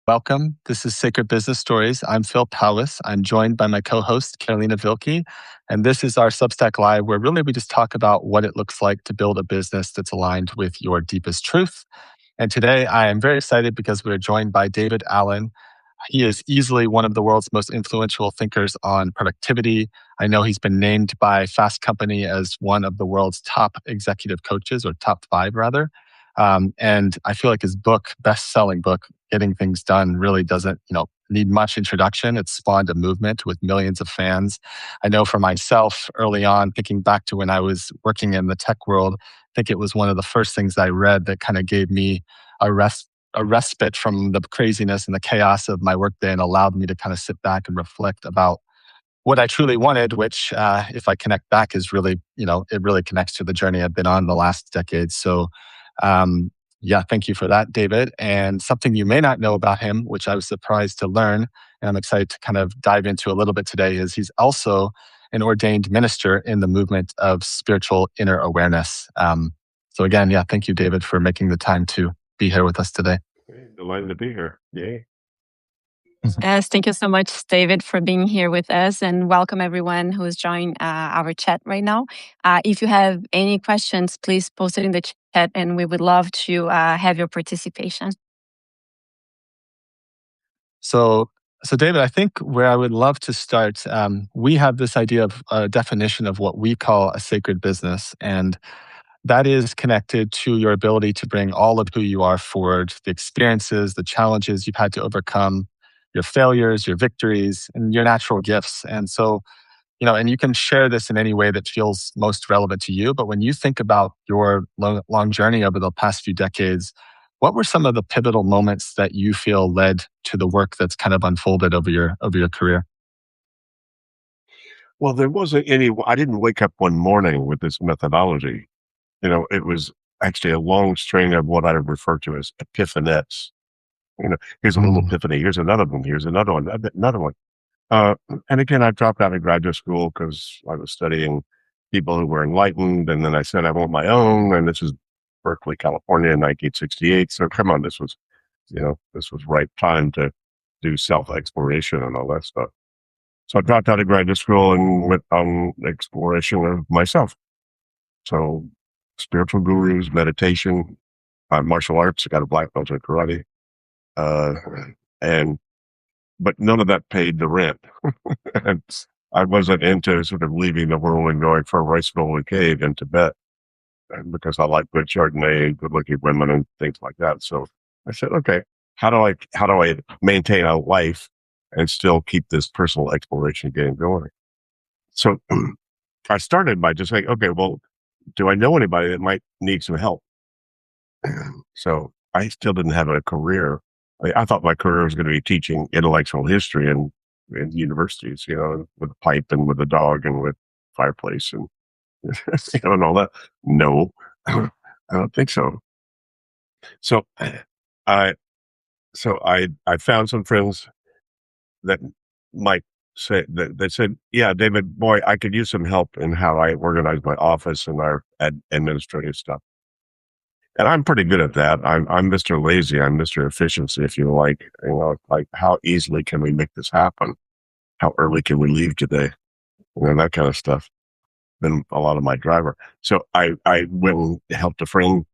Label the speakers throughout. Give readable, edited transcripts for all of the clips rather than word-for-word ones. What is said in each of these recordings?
Speaker 1: Welcome. This is Sacred Business Stories. I'm Phil Powis. I'm joined by my co host, Carolina Vilke. And this is our Substack Live, where really we just talk about what it looks like to build a business that's aligned with your deepest truth. And today I am very excited because we're joined by David Allen. He is easily one of the world's most influential thinkers on productivity. I know he's been named by Fast Company as one of the world's top executive coaches, or top five rather. And I feel like his book, best-selling book, Getting Things Done, really doesn't, need much introduction. It's spawned a movement with millions of fans. I know for myself, early on, thinking back to when I was working in the tech world, I think it was one of the first things I read that kind of gave me a respite from the craziness and the chaos of my workday and allowed me to kind of sit back and reflect about what I truly wanted, which, if I connect back, is really, it really connects to the journey I've been on the last decade. So, yeah, thank you for that, David. And something you may not know about him, which I was surprised to learn, and I'm excited to kind of dive into a little bit today, is he's also an ordained minister in the movement of spiritual inner awareness. So again, yeah, thank you, David, for making the time to be here with us today.
Speaker 2: Delighted to be here. Yay.
Speaker 3: Yes, thank you so much, David, for being here with us, and welcome everyone who is joining our chat right now. If you have any questions, please post it in the chat, and we would love to have your participation.
Speaker 1: So, David, I think where I would love to start, we have this idea of a definition of what we call a sacred business, and that is connected to your ability to bring all of who you are forward, the experiences, the challenges you've had to overcome, your failures, your victories, and your natural gifts. And so, and you can share this in any way that feels most relevant to you. But when you think about your long journey over the past few decades, what were some of the pivotal moments that you feel led to the work that's kind of unfolded over your career?
Speaker 2: Well, there wasn't any, I didn't wake up one morning with this methodology. It was actually a long string of what I refer to as epiphanettes. Here's a little epiphany, here's another one, here's another one, another one. And again, I dropped out of graduate school because I was studying people who were enlightened. And then I said, I want my own. And this was Berkeley, California in 1968. So come on, this was right time to do self-exploration and all that stuff. So I dropped out of graduate school and went on exploration of myself. So spiritual gurus, meditation, martial arts. I got a black belt in karate. But none of that paid the rent. And I wasn't into sort of leaving the world and going for a rice bowl in a cave in Tibet, because I like good Chardonnay, good looking women and things like that. So I said, okay, how do I maintain a life and still keep this personal exploration game going? So I started by just saying, okay, well, do I know anybody that might need some help? So I still didn't have a career. I thought my career was going to be teaching intellectual history in universities, with a pipe and with a dog and with fireplace and and all that. No, I don't think so. So I found some friends that might say that they said, yeah, David, boy, I could use some help in how I organize my office and our administrative stuff. And I'm pretty good at that. I'm Mr. Lazy. I'm Mr. Efficiency, if you like. Like how easily can we make this happen? How early can we leave today? That kind of stuff. Been a lot of my driver. So I went and helped a friend,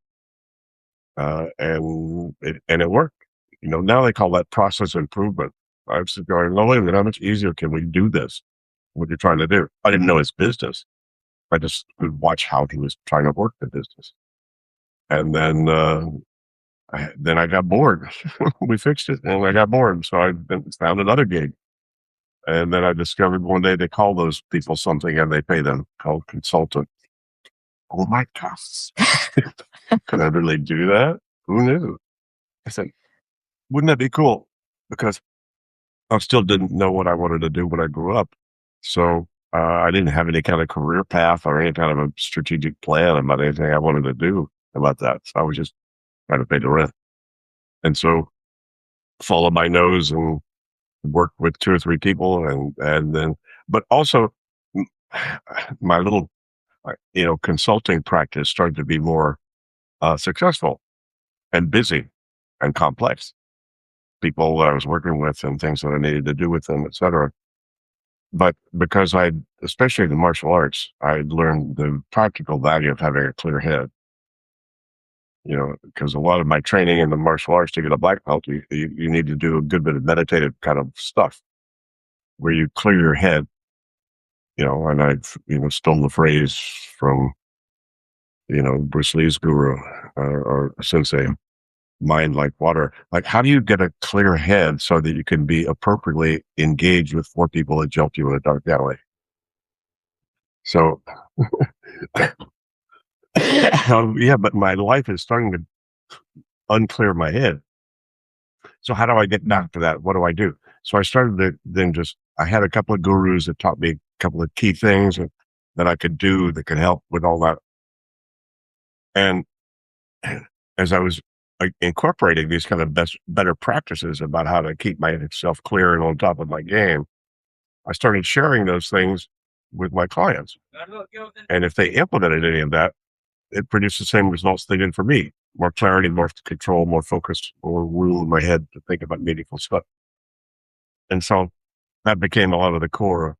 Speaker 2: and it worked. Now they call that process improvement. I was going, no, wait a minute, how much easier can we do this? What you're trying to do? I didn't know his business. I just would watch how he was trying to work the business. And then I got bored. We fixed it, and I got bored. So I found another gig. And then I discovered one day they call those people something, and they pay them, called consultant. Oh my gosh. Could I really do that? Who knew? I said, wouldn't that be cool? Because I still didn't know what I wanted to do when I grew up. So I didn't have any kind of career path or any kind of a strategic plan about anything I wanted to do about that. So I was just trying to pay the rent. And so followed my nose and worked with 2 or 3 people. And then, but also my little, consulting practice started to be more successful and busy and complex. people that I was working with and things that I needed to do with them, et cetera. But because especially in martial arts, I learned the practical value of having a clear head. Because a lot of my training in the martial arts to get a black belt, you need to do a good bit of meditative kind of stuff where you clear your head, and I've, stole the phrase from, Bruce Lee's guru or sensei, mind like water. Like, how do you get a clear head so that you can be appropriately engaged with four people that jumped you in a dark alley? So, yeah, but my life is starting to unclear my head. So how do I get back to that? What do I do? So I started to then I had a couple of gurus that taught me a couple of key things that I could do that could help with all that. And as I was incorporating these kind of better practices about how to keep myself clear and on top of my game, I started sharing those things with my clients. And if they implemented any of that, it produced the same results they did for me. More clarity, more control, more focus, more room in my head to think about meaningful stuff. And so that became a lot of the core of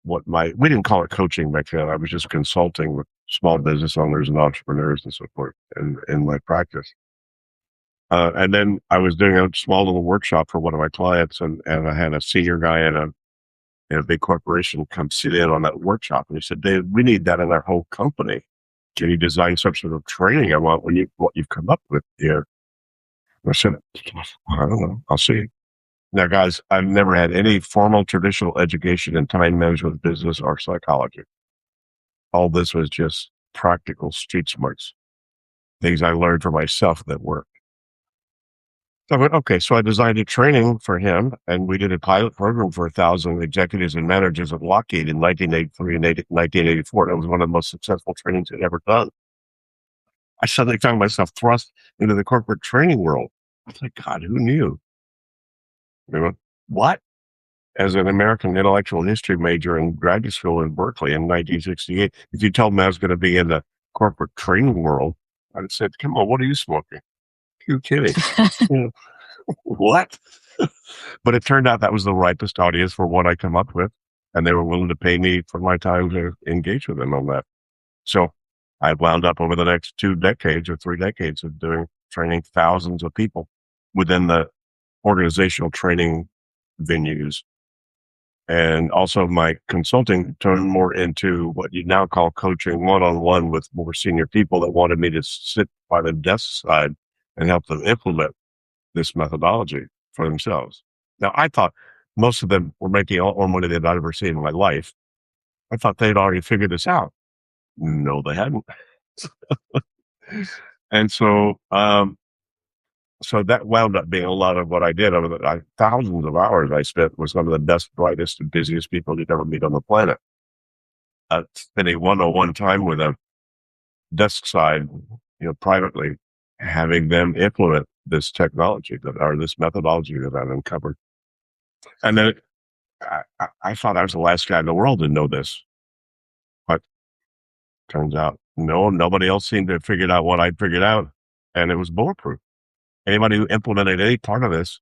Speaker 2: we didn't call it coaching back then. I was just consulting with small business owners and entrepreneurs and so forth in my practice. And then I was doing a small little workshop for one of my clients, and I had a senior guy in a big corporation come sit in on that workshop. And he said, "Dave, we need that in our whole company. Can you design some sort of training I want what you've come up with here?" I said, "I don't know. I'll see." Now, guys, I've never had any formal traditional education in time management, business, or psychology. All this was just practical street smarts, things I learned for myself that worked. So I went, okay, so I designed a training for him, and we did a pilot program for 1,000 executives and managers at Lockheed in 1983 and 1984. That was one of the most successful trainings I'd ever done. I suddenly found myself thrust into the corporate training world. I was like, God, who knew? What? As an American intellectual history major in graduate school in Berkeley in 1968, if you told me I was going to be in the corporate training world, I'd have said, come on, what are you smoking? You're kidding. What? But it turned out that was the ripest audience for what I come up with, and they were willing to pay me for my time to engage with them on that. So I wound up over the next 2 decades or 3 decades of training thousands of people within the organizational training venues. And also my consulting turned more into what you now call coaching one-on-one with more senior people that wanted me to sit by the desk side and help them implement this methodology for themselves. Now, I thought most of them were making all more money than I'd ever seen in my life. I thought they'd already figured this out. No, they hadn't. And so that wound up being a lot of what I did over the thousands of hours I spent with some of the best, brightest, and busiest people you'd ever meet on the planet. Spending one-on-one time with them, desk side, privately, having them implement this technology or this methodology that I've uncovered. And then I thought I was the last guy in the world to know this. But turns out, no, nobody else seemed to have figured out what I'd figured out. And it was bulletproof. Anybody who implemented any part of this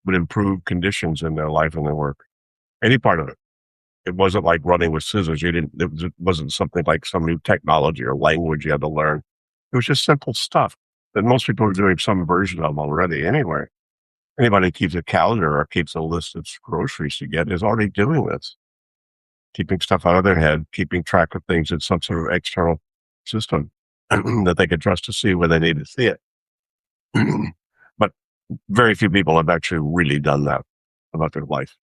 Speaker 2: would improve conditions in their life and their work. Any part of it. It wasn't like running with scissors. It wasn't something like some new technology or language you had to learn. It was just simple stuff that most people are doing some version of already anyway. Anybody who keeps a calendar or keeps a list of groceries to get is already doing this. Keeping stuff out of their head, keeping track of things in some sort of external system that they can trust to see when they need to see it. But very few people have actually really done that about their life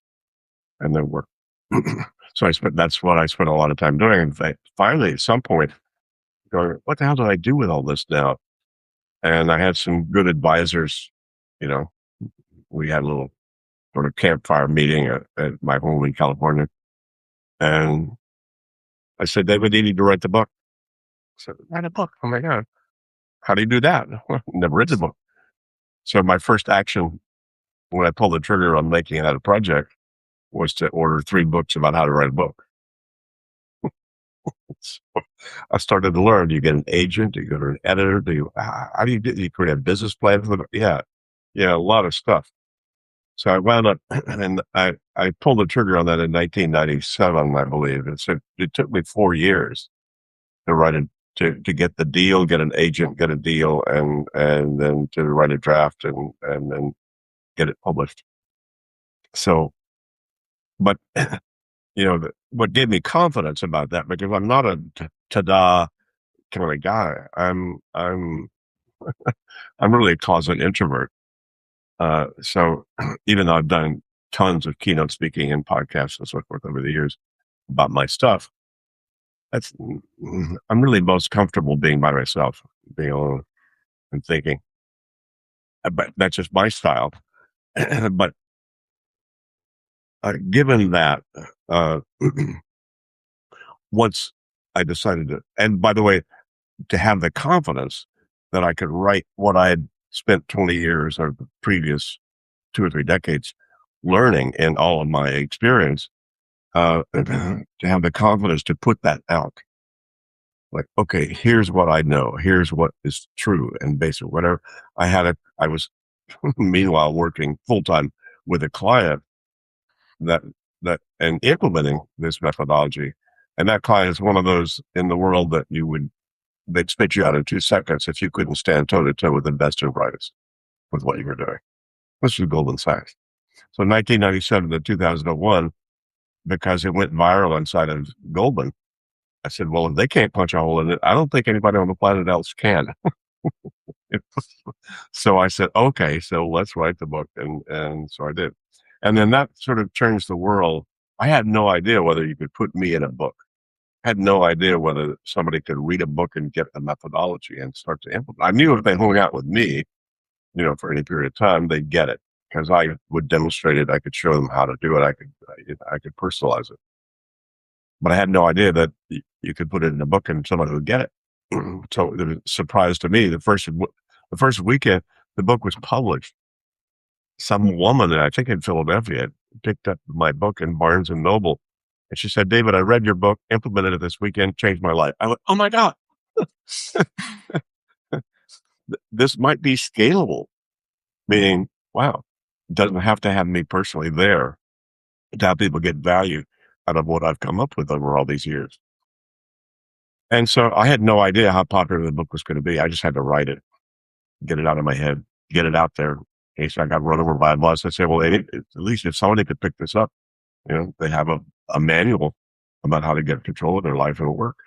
Speaker 2: and their work. So that's what I spent a lot of time doing. And finally, at some point, going, what the hell do I do with all this now? And I had some good advisors. We had a little sort of campfire meeting at my home in California. And I said, David, you need to write the book. I said, write a book? Oh my God. How do you do that? Never written the book. So my first action when I pulled the trigger on making that a project was to order 3 books about how to write a book. So I started to learn. Do you get an agent? Do you go to an editor? How do you create a business plan for them? Yeah, a lot of stuff. So I wound up, and I pulled the trigger on that in 1997, I believe. It took me 4 years to write it, to get the deal, get an agent, get a deal, and then to write a draft and then get it published. So, but what gave me confidence about that, because I'm not a ta-da kind of guy. I'm really a closet introvert. So even though I've done tons of keynote speaking and podcasts and so forth over the years about my stuff, that's I'm really most comfortable being by myself, being alone and thinking. But that's just my style. But given that, once I decided to, and by the way, to have the confidence that I could write what I had spent 20 years or the previous 2 or 3 decades learning in all of my experience, to have the confidence to put that out. Like, okay, here's what I know. Here's what is true and basic, whatever. I was meanwhile working full time with a client that, and implementing this methodology. And that client is one of those in the world that they'd spit you out in 2 seconds if you couldn't stand toe to toe with the best and brightest with what you were doing. This was Goldman Sachs. So 1997 to 2001, because it went viral inside of Goldman, I said, well, if they can't punch a hole in it, I don't think anybody on the planet else can. So I said, okay, so let's write the book. And so I did. And then that sort of changed the world. I had no idea whether you could put me in a book. I had no idea whether somebody could read a book and get a methodology and start to implement. I knew if they hung out with me, for any period of time, they'd get it, because I would demonstrate it. I could show them how to do it. I could personalize it. But I had no idea that you could put it in a book and somebody would get it. So it was a surprise to me. The first weekend the book was published, some woman, I think in Philadelphia, had picked up my book in Barnes and Noble, and she said, "David, I read your book, implemented it this weekend, changed my life." I went, "Oh my God, this might be scalable." Meaning, wow, it doesn't have to have me personally there to have people get value out of what I've come up with over all these years. And so I had no idea how popular the book was going to be. I just had to write it, get it out of my head, get it out there. In case I got run over by a bus, I said, well, at least if somebody could pick this up, they have a manual about how to get control of their life and work.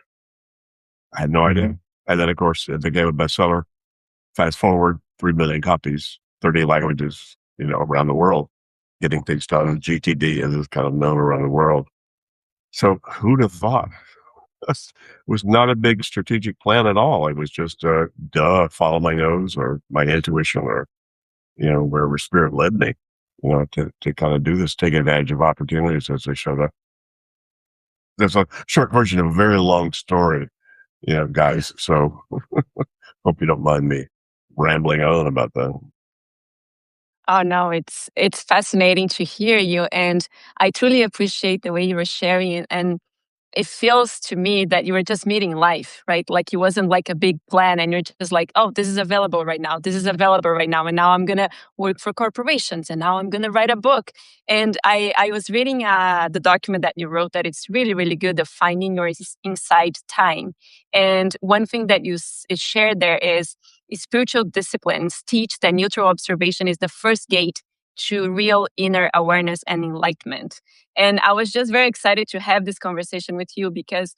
Speaker 2: I had no idea. And then, of course, it became a bestseller. Fast forward, 3 million copies, 30 languages, around the world, getting things done. GTD is kind of known around the world. So who'd have thought? It was not a big strategic plan at all. It was just, follow my nose or my intuition or, wherever spirit led me, to kind of do this, take advantage of opportunities as they showed up. There's a short version of a very long story, guys. So hope you don't mind me rambling on about that.
Speaker 3: Oh no, it's fascinating to hear you, and I truly appreciate the way you were sharing it. And it feels to me that you were just meeting life, right? Like it wasn't like a big plan and you're just like, oh, this is available right now. This is available right now. And now I'm going to work for corporations and now I'm going to write a book. And I was reading the document that you wrote that it's really, really good of finding your inside time. And one thing that you shared there is spiritual disciplines teach that neutral observation is the first gate to real inner awareness and enlightenment. And I was just very excited to have this conversation with you because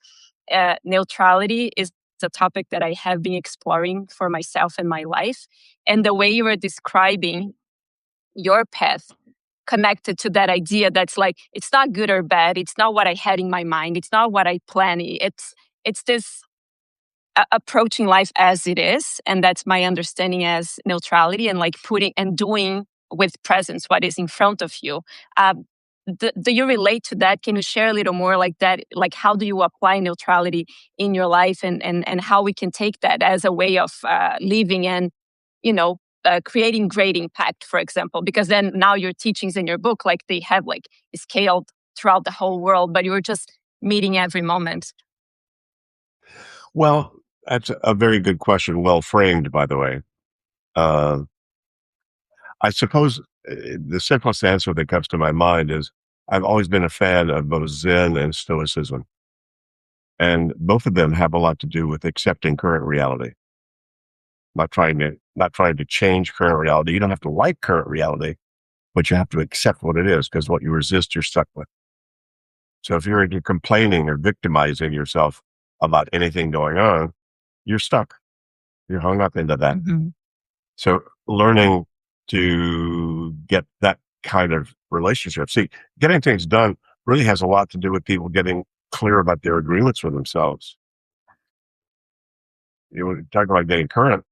Speaker 3: neutrality is a topic that I have been exploring for myself in my life. And the way you were describing your path connected to that idea that's like, it's not good or bad. It's not what I had in my mind. It's not what I planned. It's this approaching life as it is. And that's my understanding as neutrality and like putting and doing with presence what is in front of you. Do you relate to that? Can you share a little more like that? Like how do you apply neutrality in your life and how we can take that as a way of living and, creating great impact, for example, because then now your teachings in your book, like they have like scaled throughout the whole world, but you're just meeting every moment.
Speaker 2: Well, that's a very good question. Well framed, by the way. I suppose the simplest answer that comes to my mind is I've always been a fan of both Zen and Stoicism. And both of them have a lot to do with accepting current reality, not trying to change current reality. You don't have to like current reality, but you have to accept what it is, because what you resist, you're stuck with. So if you're complaining or victimizing yourself about anything going on, you're stuck. You're hung up into that.
Speaker 3: Mhm.
Speaker 2: So learning to get that kind of relationship. See, getting things done really has a lot to do with people getting clear about their agreements with themselves. You know, talk about getting current.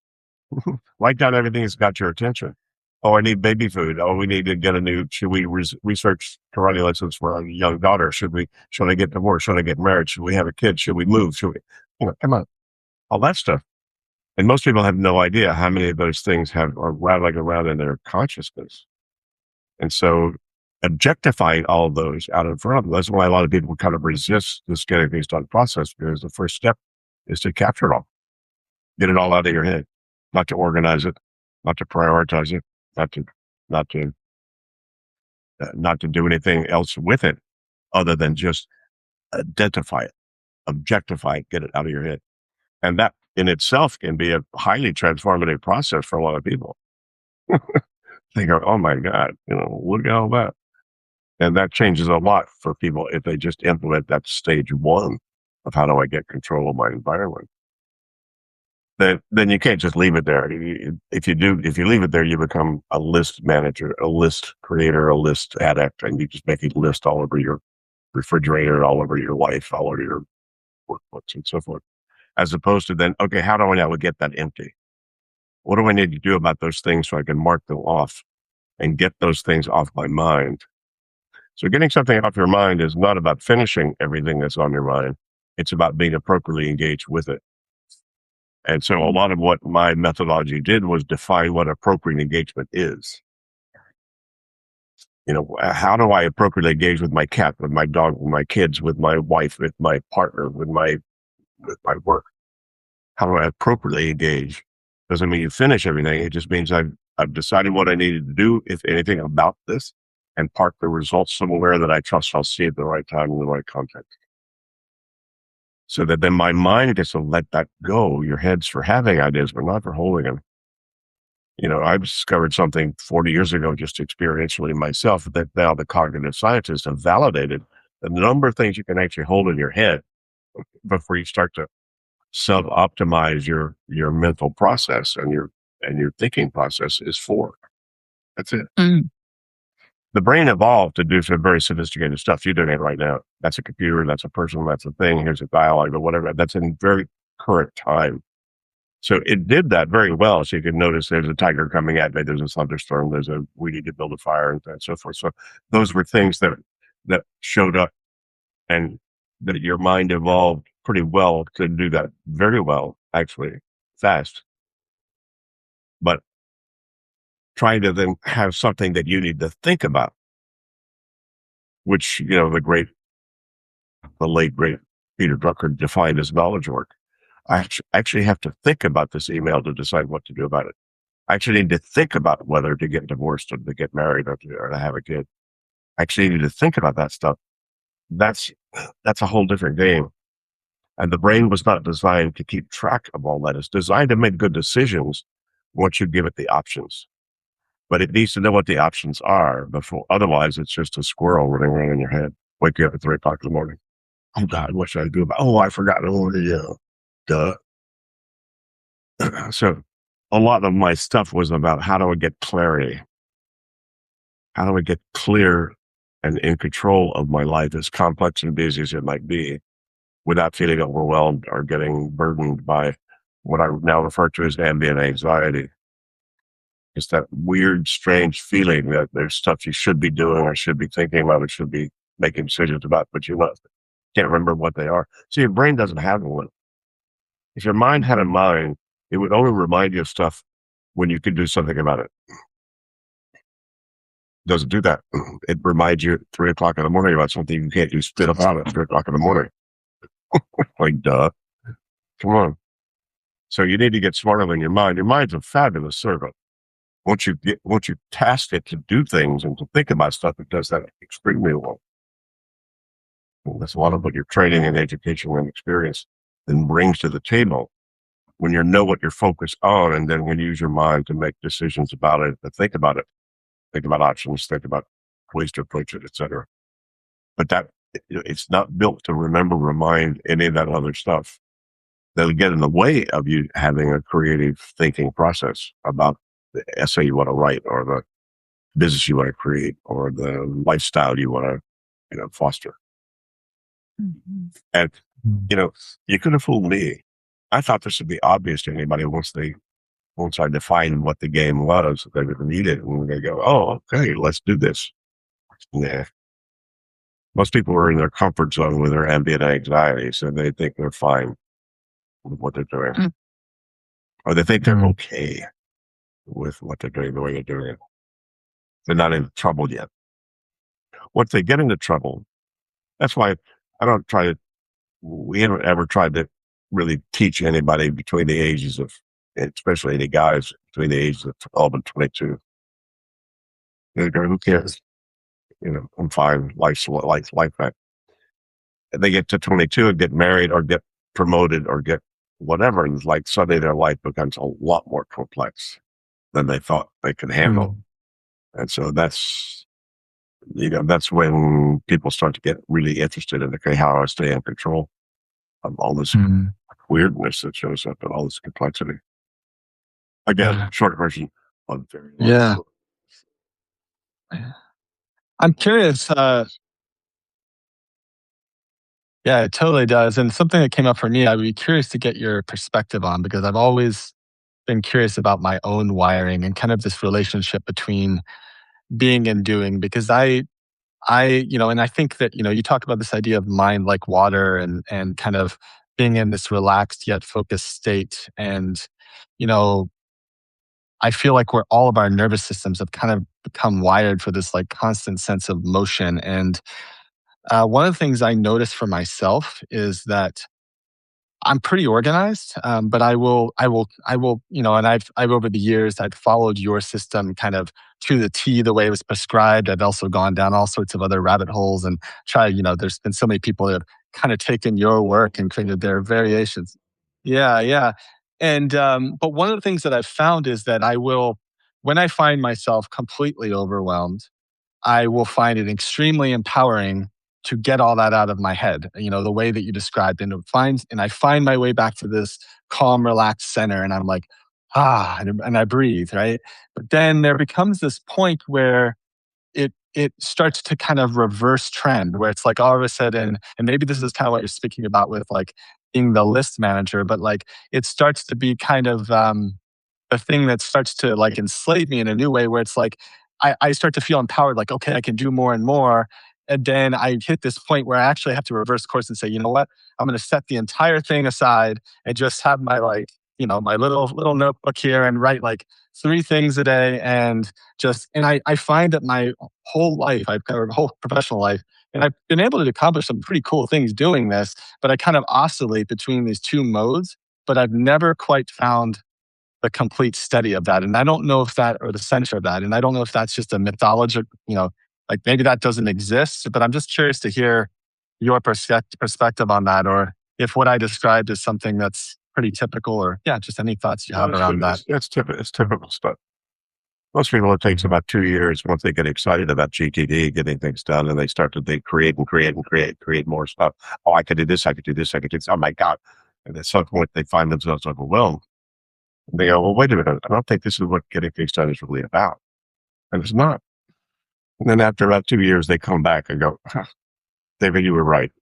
Speaker 2: Write down everything that's got your attention. Oh, I need baby food. Oh, we need to get should we research karate lessons for our young daughter? Should I get divorced? Should I get married? Should we have a kid? Should we move? Come on, all that stuff. And most people have no idea how many of those things are rattling around in their consciousness. And so objectifying all of those out in front of them, that's why a lot of people kind of resist this getting things done process, because the first step is to capture it all, get it all out of your head, not to organize it, not to prioritize it, not to, not to, not to do anything else with it other than just identify it, objectify it, get it out of your head. And that in itself can be a highly transformative process for a lot of people. They go, oh my God, look at all that. And that changes a lot for people if they just implement that stage one of how do I get control of my environment. Then you can't just leave it there. If you leave it there, you become a list manager, a list creator, a list addict, and you just make a list all over your refrigerator, all over your life, all over your workbooks and so forth. As opposed to then, okay, how do I now get that empty? What do I need to do about those things so I can mark them off and get those things off my mind? So getting something off your mind is not about finishing everything that's on your mind. It's about being appropriately engaged with it. And so a lot of what my methodology did was define what appropriate engagement is. How do I appropriately engage with my cat, with my dog, with my kids, with my wife, with my partner, with my work? How do I appropriately engage? Doesn't mean you finish everything. It just means I've decided what I needed to do, if anything, about this, and park the results somewhere that I trust I'll see at the right time in the right context. So that then my mind gets to let that go. Your head's for having ideas, but not for holding them. I discovered something 40 years ago, just experientially myself, that now the cognitive scientists have validated the number of things you can actually hold in your head before you start to sub-optimize your mental process and your thinking process is 4. That's it.
Speaker 3: Mm.
Speaker 2: The brain evolved to do some very sophisticated stuff. You're doing it right now. That's a computer, that's a person, that's a thing, here's a dialogue or whatever. That's in very current time. So it did that very well. So you can notice there's a tiger coming at me, there's a thunderstorm, we need to build a fire and so forth. So those were things that showed up, and that your mind evolved pretty well to do that very well, actually, fast. But trying to then have something that you need to think about, which, the late, great Peter Drucker defined as knowledge work. I actually have to think about this email to decide what to do about it. I actually need to think about whether to get divorced or to get married or to have a kid. I actually need to think about that stuff. That's a whole different game. And the brain was not designed to keep track of all that. It's designed to make good decisions once you give it the options. But it needs to know what the options are before. Otherwise, it's just a squirrel running around in your head. Wake you up at 3:00 in the morning. Oh God, what should I do about? Oh, I forgot. Oh, yeah, duh. So, a lot of my stuff was about how do I get clarity? How do I get clear and in control of my life, as complex and busy as it might be, without feeling overwhelmed or getting burdened by what I now refer to as ambient anxiety. It's that weird, strange feeling that there's stuff you should be doing or should be thinking about or should be making decisions about, but you can't remember what they are. So your brain doesn't have one. If your mind had a mind, it would only remind you of stuff when you could do something about it. It doesn't do that. It reminds you at 3:00 in the morning about something you can't do spit about at 3:00 in the morning. Like, duh. Come on. So you need to get smarter than your mind. Your mind's a fabulous servant. once you task it to do things and to think about stuff, it does that extremely well. And that's a lot of what your training and education and experience then brings to the table when you know what you're focused on, and then when you use your mind to make decisions about it, to think about it, think about options, think about ways to approach it, etc. But that it's not built to remember, remind any of that other stuff that'll get in the way of you having a creative thinking process about the essay you want to write, or the business you want to create, or the lifestyle you want to, foster.
Speaker 3: Mhm.
Speaker 2: And, you could have fooled me. I thought this would be obvious to anybody once I defined what the game was. They would read it and they go, "Oh, okay, let's do this." Nah. Most people are in their comfort zone with their ambient anxiety, so they think they're fine with what they're doing,
Speaker 3: Mm.
Speaker 2: or they think they're okay with what they're doing, the way they're doing it. They're not in trouble yet. Once they get into trouble, that's why I don't try to. We haven't ever tried to really teach anybody between the ages of, especially any guys between the ages of 12 and 22. They go, "Who cares? I'm fine. Life's life." And they get to 22 and get married or get promoted or get whatever, and it's like suddenly their life becomes a lot more complex than they thought they could handle. And so that's when people start to get really interested in, okay, how do I stay in control of all this weirdness that shows up and all this complexity. Again, short version on very long
Speaker 1: Yeah.
Speaker 2: story.
Speaker 1: I'm curious. Yeah, it totally does. And something that came up for me, I'd be curious to get your perspective on, because I've always been curious about my own wiring and kind of this relationship between being and doing. Because and I think that, you talk about this idea of mind like water, and kind of being in this relaxed yet focused state. And, you know, I feel like where all of our nervous systems have kind of become wired for this like constant sense of motion. And one of the things I notice for myself is that I'm pretty organized, but and I've over the years, I've followed your system kind of to the T, the way it was prescribed. I've also gone down all sorts of other rabbit holes and there's been so many people that have kind of taken your work and created their variations. Yeah, yeah. And, but one of the things that I've found is that when I find myself completely overwhelmed, I will find it extremely empowering to get all that out of my head, the way that you described. And I find my way back to this calm, relaxed center. And I'm like, and I breathe, right? But then there becomes this point where it starts to kind of reverse trend, where it's like all of a sudden, and maybe this is kind of what you're speaking about with like being the list manager, but like it starts to be kind of the thing that starts to like enslave me in a new way, where it's like I start to feel empowered, like, okay, I can do more and more. And then I hit this point where I actually have to reverse course and say, you know what? I'm going to set the entire thing aside and just have my my little notebook here and write like 3 things a day. And I find that my whole life, I've covered whole professional life, and I've been able to accomplish some pretty cool things doing this, but I kind of oscillate between these two modes, but I've never quite found the complete study of that. And I don't know if that, or the center of that. And I don't know if that's just a mythology, like maybe that doesn't exist, but I'm just curious to hear your perspective on that, or if what I described is something that's pretty typical, or yeah, just any thoughts you
Speaker 2: No,
Speaker 1: have around that.
Speaker 2: it's typical stuff. Most people, it takes about 2 years once they get excited about GTD, getting things done, and they start to think, create and create and create more stuff. Oh, I could do this, I could do this, I could do this. Oh my God. And at some point, they find themselves overwhelmed. And they go, well, wait a minute. I don't think this is what getting things done is really about. And it's not. And then after about 2 years, they come back and go, David, you were right.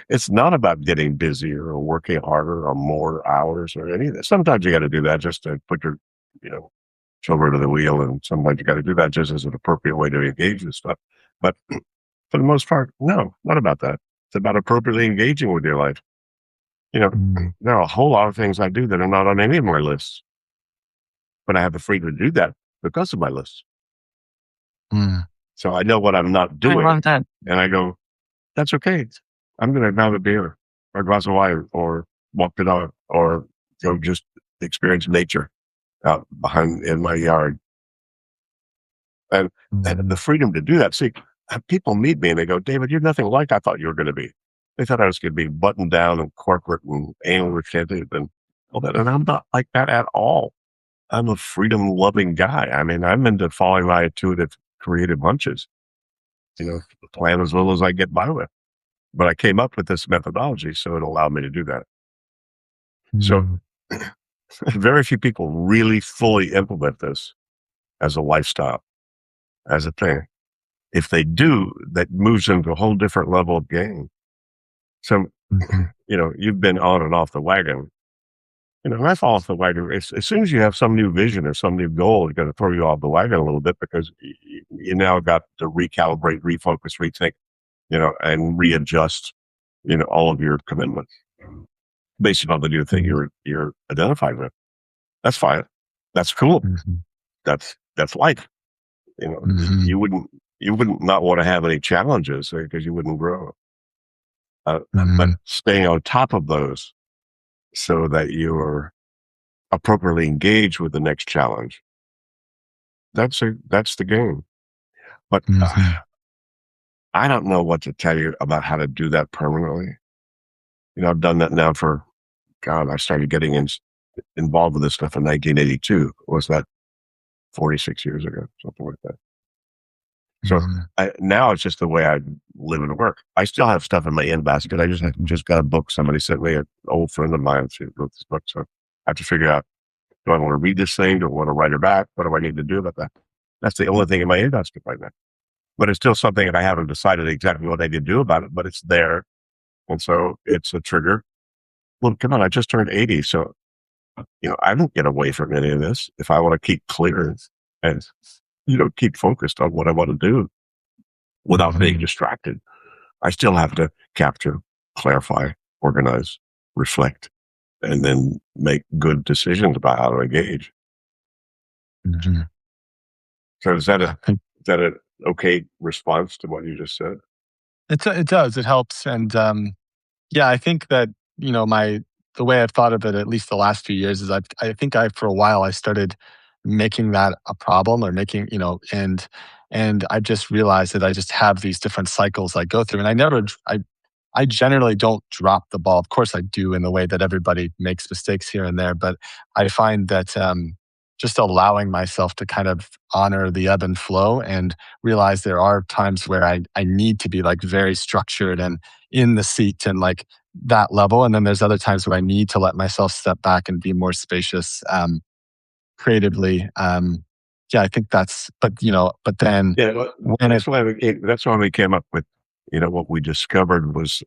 Speaker 2: It's not about getting busier or working harder or more hours or any of this. Sometimes you got to do that just to put your, you know, shoulder to the wheel. And sometimes you got to do that just as an appropriate way to engage with stuff. But for the most part, no, not about that. It's about appropriately engaging with your life. There are a whole lot of things I do that are not on any of my lists, but I have the freedom to do that because of my list.
Speaker 1: Mm.
Speaker 2: So I know what I'm not
Speaker 3: I
Speaker 2: doing.
Speaker 3: love that.
Speaker 2: And I go, that's okay. I'm going to have a beer or a glass of wine or walk the dog or go just experience nature. out behind in my yard. And the freedom to do that. See, people meet me and they go, David, you're nothing like I thought you were going to be. They thought I was going to be buttoned down and corporate and anal retentive and all that. And I'm not like that at all. I'm a freedom loving guy. I mean, I'm into following my intuitive creative hunches, plan as little as I get by with. But I came up with this methodology, so it allowed me to do that. So very few people really fully implement this as a lifestyle, as a thing. If they do, that moves them to a whole different level of game. So, you've been on and off the wagon. I fall off the wagon. As soon as you have some new vision or some new goal, it's going to throw you off the wagon a little bit because you now got to recalibrate, refocus, rethink, and readjust, all of your commitments based on the new thing you're identified with. That's fine. That's cool. That's life. You wouldn't not want to have any challenges because you wouldn't grow. But staying on top of those so that you're appropriately engaged with the next challenge. That's the game. But I don't know what to tell you about how to do that permanently. I've done that now for, God, I started getting involved with this stuff in 1982. Was that 46 years ago? Something like that. So now it's just the way I live and work. I still have stuff in my in basket. I just got a book somebody sent me, an old friend of mine who wrote this book. So I have to figure out, do I want to read this thing? Do I want to write it back? What do I need to do about that? That's the only thing in my in basket right now. But it's still something that I haven't decided exactly what I need to do about it, but it's there. And so it's a trigger. Well, come on, I just turned 80. So, I don't get away from any of this. If I want to keep clear and keep focused on what I want to do without being distracted, I still have to capture, clarify, organize, reflect, and then make good decisions about how to engage. So is that an okay response to what you just said?
Speaker 1: It does. It helps. And I think that, the way I've thought of it, at least the last few years, is I think for a while, I started making that a problem or making, and I just realized that I just have these different cycles I go through. And I generally don't drop the ball. Of course I do, in the way that everybody makes mistakes here and there. But I find that just allowing myself to kind of honor the ebb and flow and realize there are times where I need to be like very structured and in the seat and like that level. And then there's other times where I need to let myself step back and be more spacious creatively. I think that's, but then
Speaker 2: that's why we came up with, what we discovered was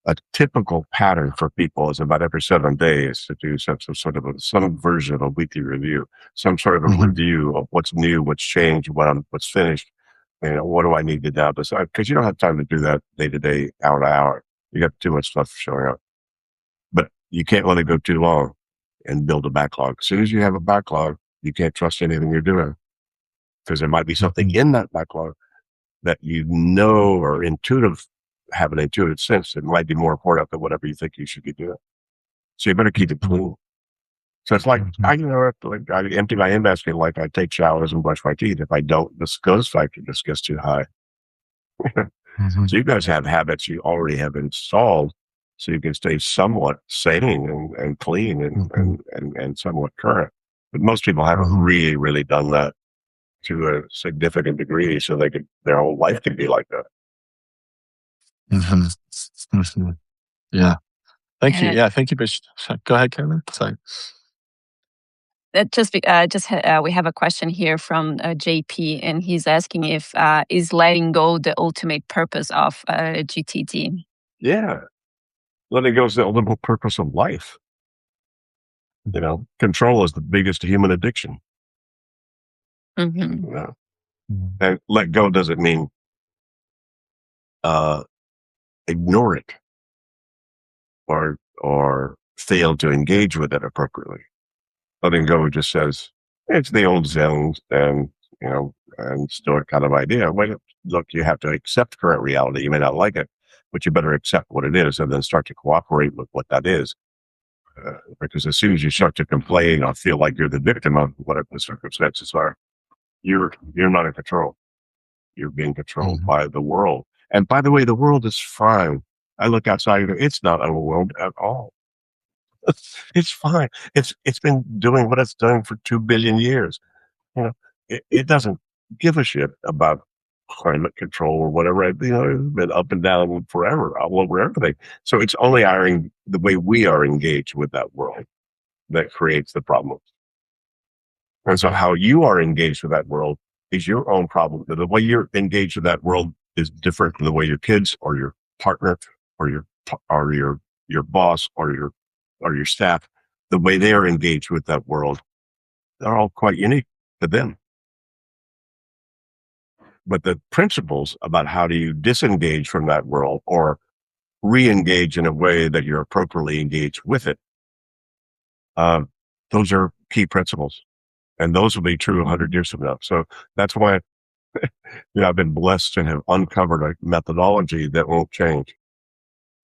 Speaker 2: a typical pattern for people is about every 7 days to do some version of a weekly review, some sort of a review of what's new, what's changed, what's finished. What do I need to now decide? Because you don't have time to do that day to day, hour to hour. You got too much stuff showing up. But you can't let it go too long and build a backlog. As soon as you have a backlog, you can't trust anything you're doing because there might be something in that backlog that or have an intuitive sense that might be more important than whatever you think you should be doing. So you better keep it clean. So it's like, I empty my in basket like I take showers and brush my teeth. If I don't, the scuzz factor just gets too high. So you guys have habits you already have installed so you can stay somewhat sane and clean and somewhat current. But most people haven't really, really done that to a significant degree so their whole life can be like that.
Speaker 1: Yeah. Thank you. Yeah. Thank you, Bishop. Go ahead, Carolyn. Sorry.
Speaker 3: We have a question here from JP, and he's asking if is letting go the ultimate purpose of GTD?
Speaker 2: Yeah, letting go is the ultimate purpose of life. Control is the biggest human addiction. And let go doesn't mean ignore it or fail to engage with it appropriately. Letting go just says it's the old Zen and Stoic kind of idea. Wait, look, you have to accept current reality. You may not like it, but you better accept what it is and then start to cooperate with what that is. Because as soon as you start to complain or feel like you're the victim of whatever the circumstances are, you're not in control. You're being controlled
Speaker 1: Mhm.
Speaker 2: by the world. And by the way, the world is fine. I look outside of it, it's not overwhelmed at all. It's fine. It's been doing what it's done for 2 billion years. You know, it doesn't give a shit about climate control or whatever. It's been up and down forever, all over everything. So it's only the way we are engaged with that world that creates the problem. And so how you are engaged with that world is your own problem. The way you're engaged with that world is different from the way your kids or your partner or your boss or your staff, the way they are engaged with that world, they're all quite unique to them. But the principles about how do you disengage from that world or re-engage in a way that you're appropriately engaged with it, uh, those are key principles. And those will be true 100 years from now. So that's why I've been blessed to have uncovered a methodology that won't change.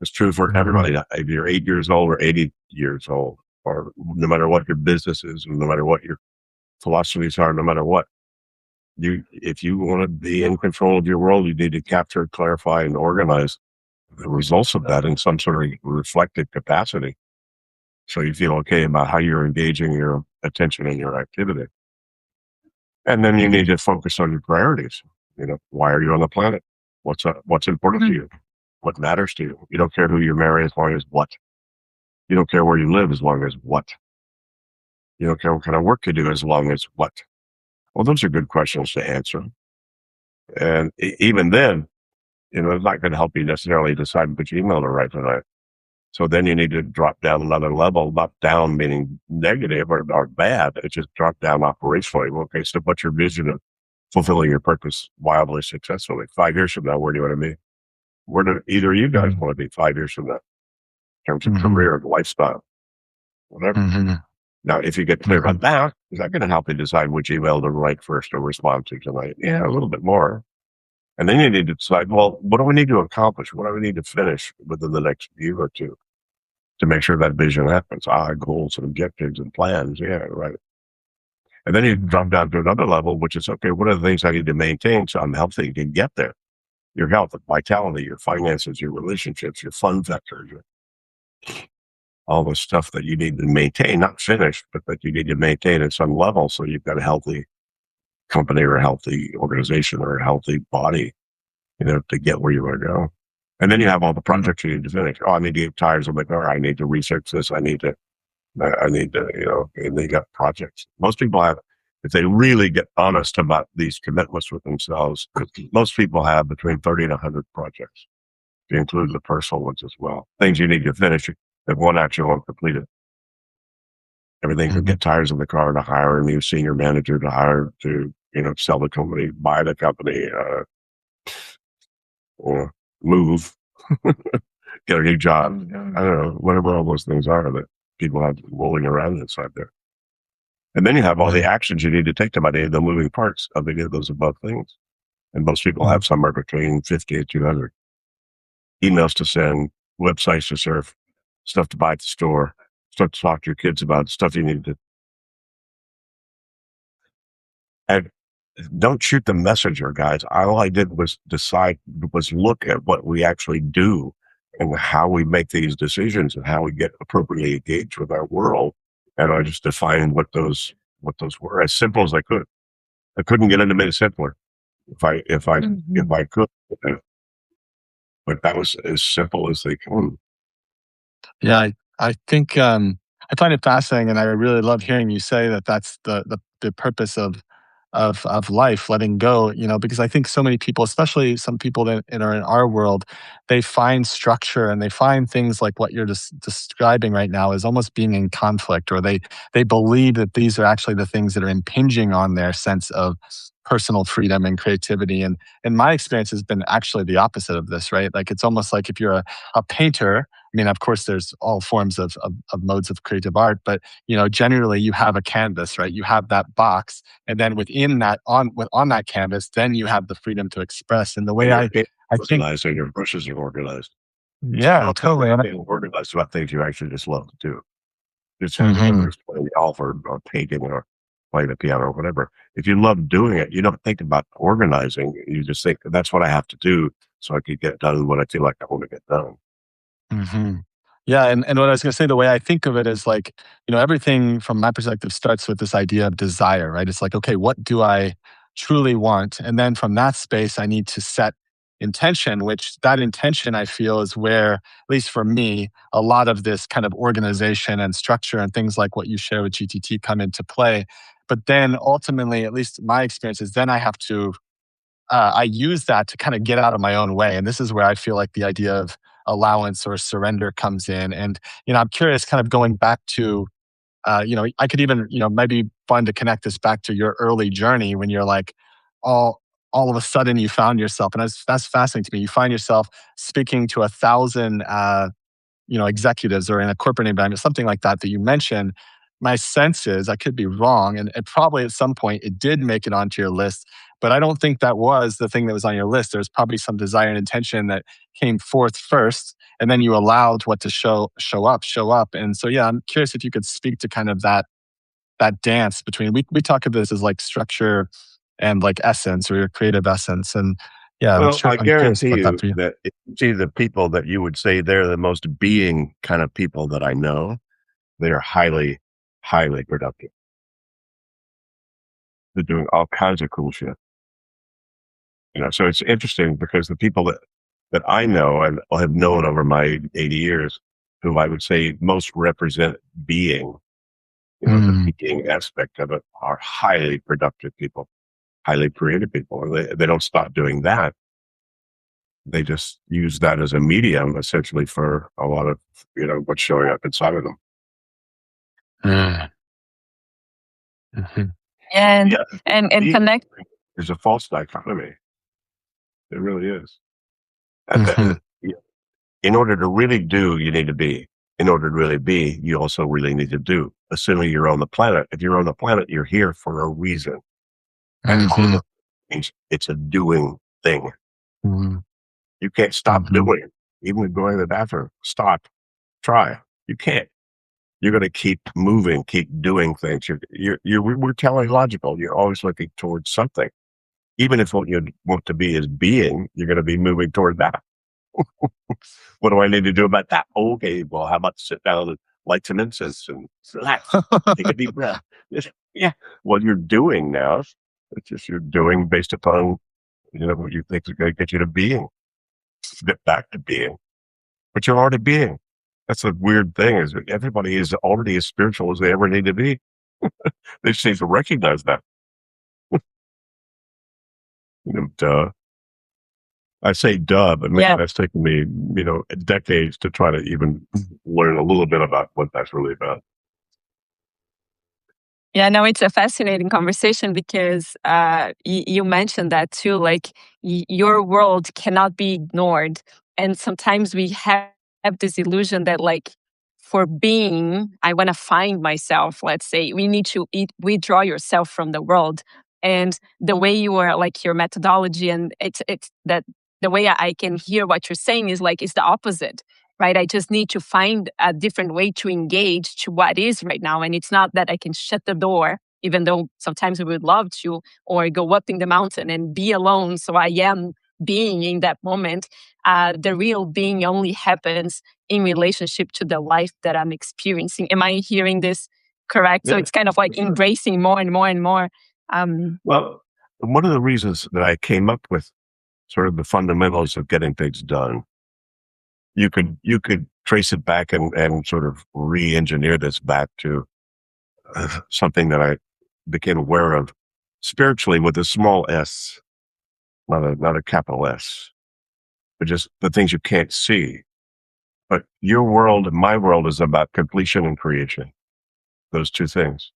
Speaker 2: It's true for everybody. If you're 8 years old or 80 years old, or no matter what your business is, no matter what your philosophies are, no matter what, if you want to be in control of your world, you need to capture, clarify, and organize the results of that in some sort of reflective capacity. So you feel okay about how you're engaging your attention and your activity. And then you need to focus on your priorities. Why are you on the planet? What's important to you? What matters to you? You don't care who you marry as long as what. You don't care where you live as long as what. You don't care what kind of work you do as long as what. Well, those are good questions to answer. And even then, it's not going to help you necessarily decide which email to write tonight. So then you need to drop down another level, not down meaning negative or bad. It's just drop down operationally. Okay, so what's your vision of fulfilling your purpose wildly successfully? 5 years from now, where do you want to be? Where do either of you guys want to be 5 years from now in terms of career, lifestyle, whatever? Now, if you get clear about that, is that going to help you decide which email to write first or respond to tonight? Yeah, a little bit more. And then you need to decide, well, what do we need to accomplish? What do we need to finish within the next year or two to make sure that vision happens? Goals and objectives and plans. Yeah, right. And then you drop down to another level, which is, okay, what are the things I need to maintain so I'm healthy to get there? Your health, vitality, your finances, your relationships, your fun vectors, all the stuff that you need to maintain, not finish, but that you need to maintain at some level. So you've got a healthy company or a healthy organization or a healthy body, to get where you want to go. And then you have all the projects you need to finish. I need to get tires on my car. I need to research this. I need to, and they got projects. Most people have, if they really get honest about these commitments with themselves, most people have between 30 and 100 projects, to include the personal ones as well. Things you need to finish that won't actually won't complete it. Everything from get tires on the car to hire a new senior manager to hire to, sell the company, buy the company, or move, get a new job. I don't know, whatever all those things are that people have rolling around inside there. And then you have all the actions you need to take to any of the moving parts of any of those above things. And most people have somewhere between 50 and 200 emails to send, websites to surf, stuff to buy at the store, stuff to talk to your kids about, stuff you need to. And don't shoot the messenger, guys. All I did was look at what we actually do and how we make these decisions and how we get appropriately engaged with our world. And I just defined what those were as simple as I could. I couldn't get into it simpler if I could. But that was as simple as they come.
Speaker 1: Yeah, I think I find it fascinating, and I really love hearing you say that that's the purpose of life, letting go. Because I think so many people, especially some people that are in our world, they find structure and they find things like what you're just describing right now as almost being in conflict, or they believe that these are actually the things that are impinging on their sense of personal freedom and creativity. And my experience has been actually the opposite of this, right? Like it's almost like if you're a painter. I mean, of course, there's all forms of modes of creative art, but generally you have a canvas, right? You have that box, and then within that, on that canvas, then you have the freedom to express. And the way I think,
Speaker 2: organized and your brushes are organized.
Speaker 1: Yeah, totally.
Speaker 2: Organized about things you actually just love to do. Just whether
Speaker 1: Hmm.
Speaker 2: it's playing golf or painting or playing the piano or whatever. If you love doing it, you don't think about organizing. You just think that's what I have to do so I can get done what I feel like I want to get done.
Speaker 1: Hmm. Yeah, and what I was gonna say, the way I think of it is like, everything from my perspective starts with this idea of desire, right? It's like, okay, what do I truly want? And then from that space, I need to set intention, which that intention I feel is where, at least for me, a lot of this kind of organization and structure and things like what you share with GTT come into play. But then ultimately, at least my experience is then I have to I use that to kind of get out of my own way. And this is where I feel like the idea of allowance or surrender comes in. And, I'm curious, kind of going back to, I could even, maybe fun to connect this back to your early journey when you're like, all, all of a sudden you found yourself, and that's fascinating to me. You find yourself speaking to 1,000 executives or in a corporate environment, something like that you mentioned. My sense is, I could be wrong, and probably at some point it did make it onto your list, but I don't think that was the thing that was on your list. There's probably some desire and intention that came forth first, and then you allowed what to show up. And so, yeah, I'm curious if you could speak to kind of that dance between, we talk of this as like structure and like essence or your creative essence. And yeah,
Speaker 2: Well, I
Speaker 1: I'm curious
Speaker 2: guarantee
Speaker 1: about that
Speaker 2: you
Speaker 1: for you.
Speaker 2: that if you see the people that you would say they're the most being kind of people that I know, they are highly, highly productive. They're doing all kinds of cool shit. So it's interesting because the people that I know and have known over my 80 years, who I would say most represent being, the
Speaker 1: Mm,
Speaker 2: being aspect of it, are highly productive people, highly creative people. And they don't stop doing that. They just use that as a medium essentially for a lot of, what's showing up inside of them.
Speaker 1: mm, mhm,
Speaker 3: And
Speaker 2: Yeah.
Speaker 3: and
Speaker 2: Being
Speaker 3: connect.
Speaker 2: is a false dichotomy. It really is.
Speaker 1: mhm,
Speaker 2: Yeah. In order to really do, you need to be. In order to really be, you also really need to do. Assuming you're on the planet. If you're on the planet, you're here for a reason. And
Speaker 1: mhm,
Speaker 2: hunger means it's a doing thing.
Speaker 1: mhm,
Speaker 2: You can't stop
Speaker 1: mhm.
Speaker 2: doing it. Even going to the bathroom, stop, try. You can't. You're going to keep moving, keep doing things. We're teleological. You're always looking towards something. Even if what you want to be is being, you're going to be moving toward that. What do I need to do about that? Okay, well, how about sit down and light some incense and relax, take a deep breath? Yeah, what you're doing now, it's just you're doing based upon what you think is going to get you to being, get back to being, but you're already being. That's the weird thing is that everybody is already as spiritual as they ever need to be. They just need to recognize that. Duh. I say duh, but man,
Speaker 3: Yeah.
Speaker 2: that's taken me, decades to try to even learn a little bit about what that's really about.
Speaker 3: Yeah, no, it's a fascinating conversation because you mentioned that too. Like your world cannot be ignored, and sometimes we have this illusion that, like, for being, I want to find myself. Let's say we need to withdraw yourself from the world, and the way you are, like your methodology, and it's that the way I can hear what you're saying is like it's the opposite, right? I just need to find a different way to engage to what is right now. And it's not that I can shut the door, even though sometimes we would love to, or go up in the mountain and be alone. So I am being in that moment. The real being only happens in relationship to the life that I'm experiencing. Am I hearing this correct? So
Speaker 2: Yeah,
Speaker 3: it's kind of like
Speaker 2: for sure.
Speaker 3: embracing more and more and more. Um,
Speaker 2: Well, one of the reasons that I came up with sort of the fundamentals of getting things done, you could trace it back and sort of re-engineer this back to something that I became aware of spiritually with a small s, not a capital S, but just the things you can't see. But your world and my world is about completion and creation. Those two things.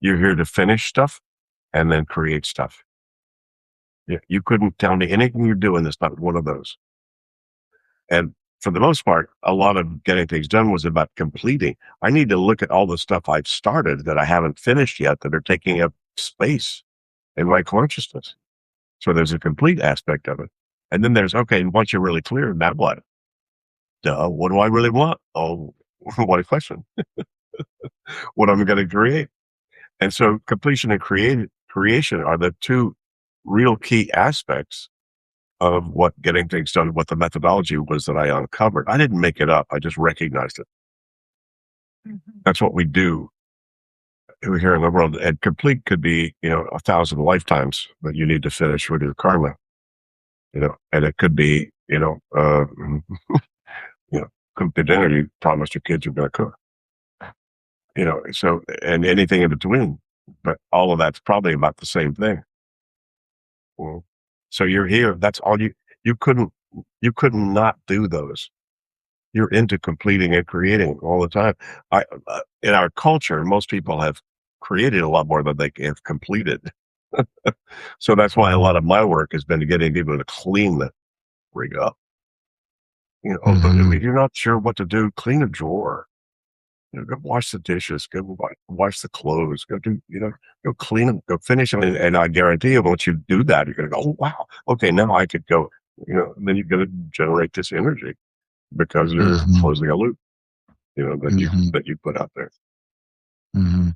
Speaker 2: You're here to finish stuff and then create stuff. You couldn't tell me anything you're doing that's not one of those. And for the most part, a lot of getting things done was about completing. I need to look at all the stuff I've started that I haven't finished yet that are taking up space in my consciousness. So there's a complete aspect of it. And then there's, okay, once you're really clear, now what? Duh, what do I really want? Oh, what a question. what I'm going to create. And so completion and creation are the two real key aspects of what getting things done, what the methodology was that I uncovered. I didn't make it up. I just recognized it. That's what we do here in the world. And complete could be, 1,000 lifetimes that you need to finish with your karma, and it could be, cook the dinner you promised your kids you're going to cook, so, and anything in between. But all of that's probably about the same thing. Well, so you're here. That's all you couldn't not do those. You're into completing and creating all the time. In our culture, most people have created a lot more than they have completed. So that's why a lot of my work has been getting people to clean the rig up. If you're not sure what to do, clean a drawer. Go wash the dishes. Go wash the clothes. Go do, go clean them. Go finish them. And I guarantee you, once you do that, you're going to go, oh, wow. Okay, now I could go, and then you're going to generate this energy because you're closing a loop, that you put out there.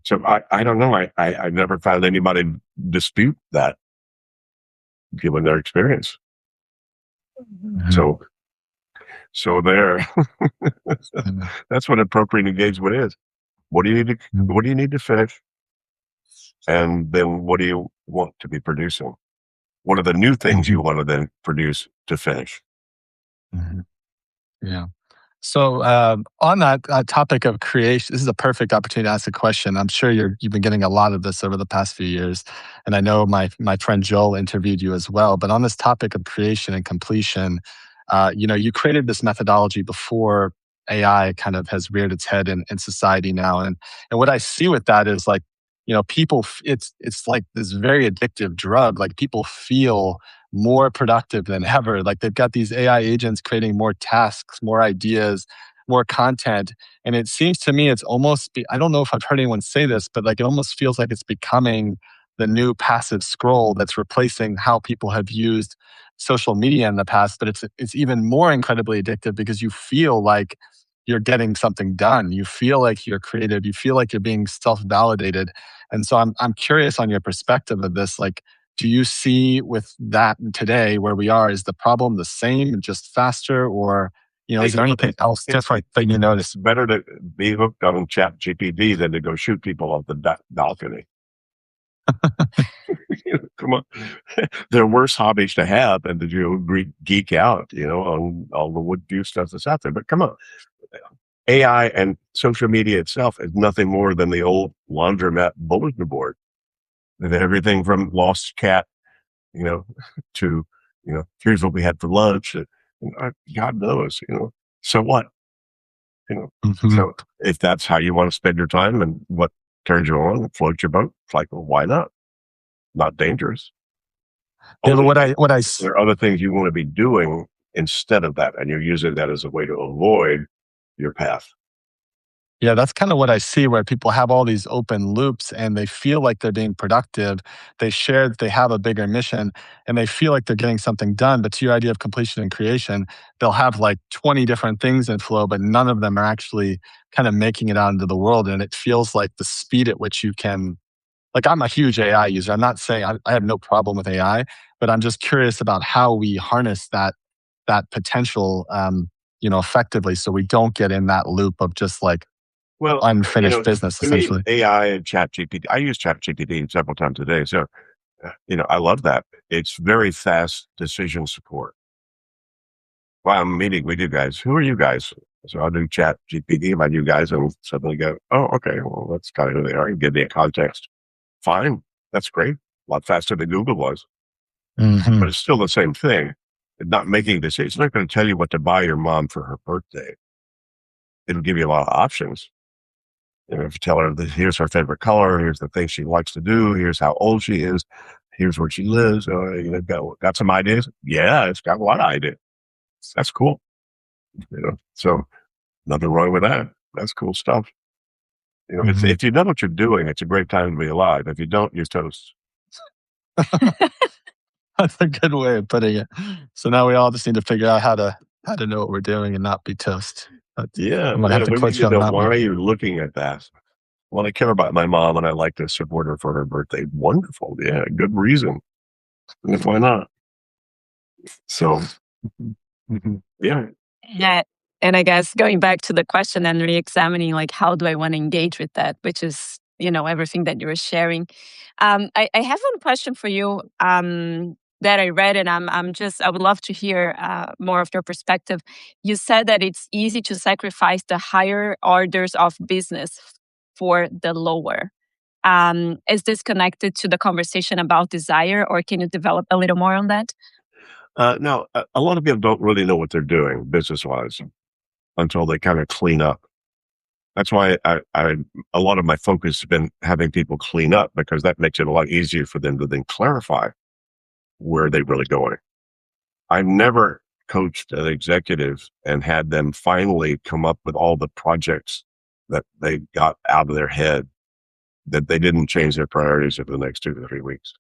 Speaker 2: So I don't know. I never found anybody dispute that given their experience. So there, that's what appropriate engagement is. What do you need to finish? And then what do you want to be producing? What are the new things you want to then produce to finish?
Speaker 1: Yeah. So on that topic of creation, this is a perfect opportunity to ask a question. I'm sure you've been getting a lot of this over the past few years, and I know my friend Joel interviewed you as well. But on this topic of creation and completion, you created this methodology before AI kind of has reared its head in society now, and what I see with that is like, people. It's like this very addictive drug. Like people feel more productive than ever. Like they've got these AI agents creating more tasks, more ideas, more content. And it seems to me it's almost, I don't know if I've heard anyone say this, but like it almost feels like it's becoming the new passive scroll that's replacing how people have used social media in the past. But it's even more incredibly addictive because you feel like you're getting something done. You feel like you're creative. You feel like you're being self-validated. And so I'm curious on your perspective of this. Like, do you see with that today where we are, is the problem the same, just faster, or is there anything else different that you notice?
Speaker 2: It's better to be hooked on Chat GPT than to go shoot people off the balcony. Come on, there are worse hobbies to have than to geek out, on all the wood view stuff that's out there. But come on, AI and social media itself is nothing more than the old laundromat bulletin board. And everything from lost cat, to, here's what we had for lunch. God knows, so what? So if that's how you want to spend your time and what turns you on, float your boat, it's like, well, why not? Not dangerous.
Speaker 1: Yeah, but
Speaker 2: there are other things you want to be doing instead of that, and you're using that as a way to avoid your path.
Speaker 1: Yeah, that's kind of what I see where people have all these open loops and they feel like they're being productive. They share that they have a bigger mission and they feel like they're getting something done. But to your idea of completion and creation, they'll have like 20 different things in flow, but none of them are actually kind of making it out into the world. And it feels like the speed at which you can, like, I'm a huge AI user. I'm not saying I have no problem with AI, but I'm just curious about how we harness that potential, effectively, so we don't get in that loop of just like unfinished business, essentially.
Speaker 2: AI and Chat GPT. I use Chat GPT several times a day, so I love that. It's very fast decision support. While I'm meeting with you guys, who are you guys? So I'll do Chat GPT about you guys, and suddenly go, oh, okay, well, that's kind of who they are. You give me a context. Fine, that's great. A lot faster than Google was, but it's still the same thing. Not making decisions. It's not going to tell you what to buy your mom for her birthday. It'll give you a lot of options. If you tell her that here's her favorite color, here's the things she likes to do, here's how old she is, here's where she lives. Got some ideas? Yeah, it's got a lot of ideas. That's cool. So nothing wrong with that. That's cool stuff. If you know what you're doing, it's a great time to be alive. If you don't, you're toast.
Speaker 1: That's a good way of putting it. So now we all just need to figure out how to know what we're doing and not be toast.
Speaker 2: Yeah,
Speaker 1: I'm gonna have to
Speaker 2: we need
Speaker 1: quote
Speaker 2: to
Speaker 1: you on
Speaker 2: know
Speaker 1: that one.
Speaker 2: why you're looking at that. Well, I care about my mom and I like to support her for her birthday. Wonderful. Yeah, good reason. Why not? So, yeah.
Speaker 3: Yeah. And I guess going back to the question and re-examining, like, how do I want to engage with that, which is, everything that you were sharing. I have one question for you that I read, and I would love to hear more of your perspective. You said that it's easy to sacrifice the higher orders of business for the lower. Is this connected to the conversation about desire, or can you develop a little more on that?
Speaker 2: Now, a lot of people don't really know what they're doing business wise until they kind of clean up. That's why a lot of my focus has been having people clean up because that makes it a lot easier for them to then clarify where they're really going. I've never coached an executive and had them finally come up with all the projects that they got out of their head that they didn't change their priorities over the next 2 to 3 weeks.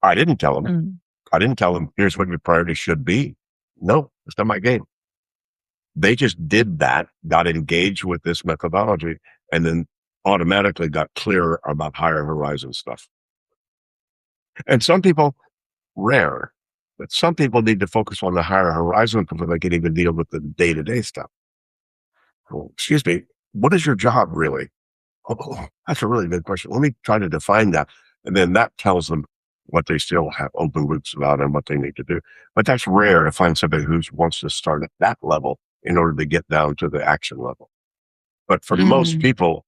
Speaker 2: I didn't tell them.
Speaker 3: Mm.
Speaker 2: I didn't tell them, here's what your priorities should be. No, it's not my game. They just did that, got engaged with this methodology, and then automatically got clearer about higher horizon stuff. And some people, rare, but some people need to focus on the higher horizon before they can even deal with the day-to-day stuff. Well, excuse me, what is your job really? Oh, that's a really good question. Let me try to define that. And then that tells them what they still have open loops about and what they need to do. But that's rare to find somebody who wants to start at that level in order to get down to the action level. But for most
Speaker 3: Mm.
Speaker 2: people,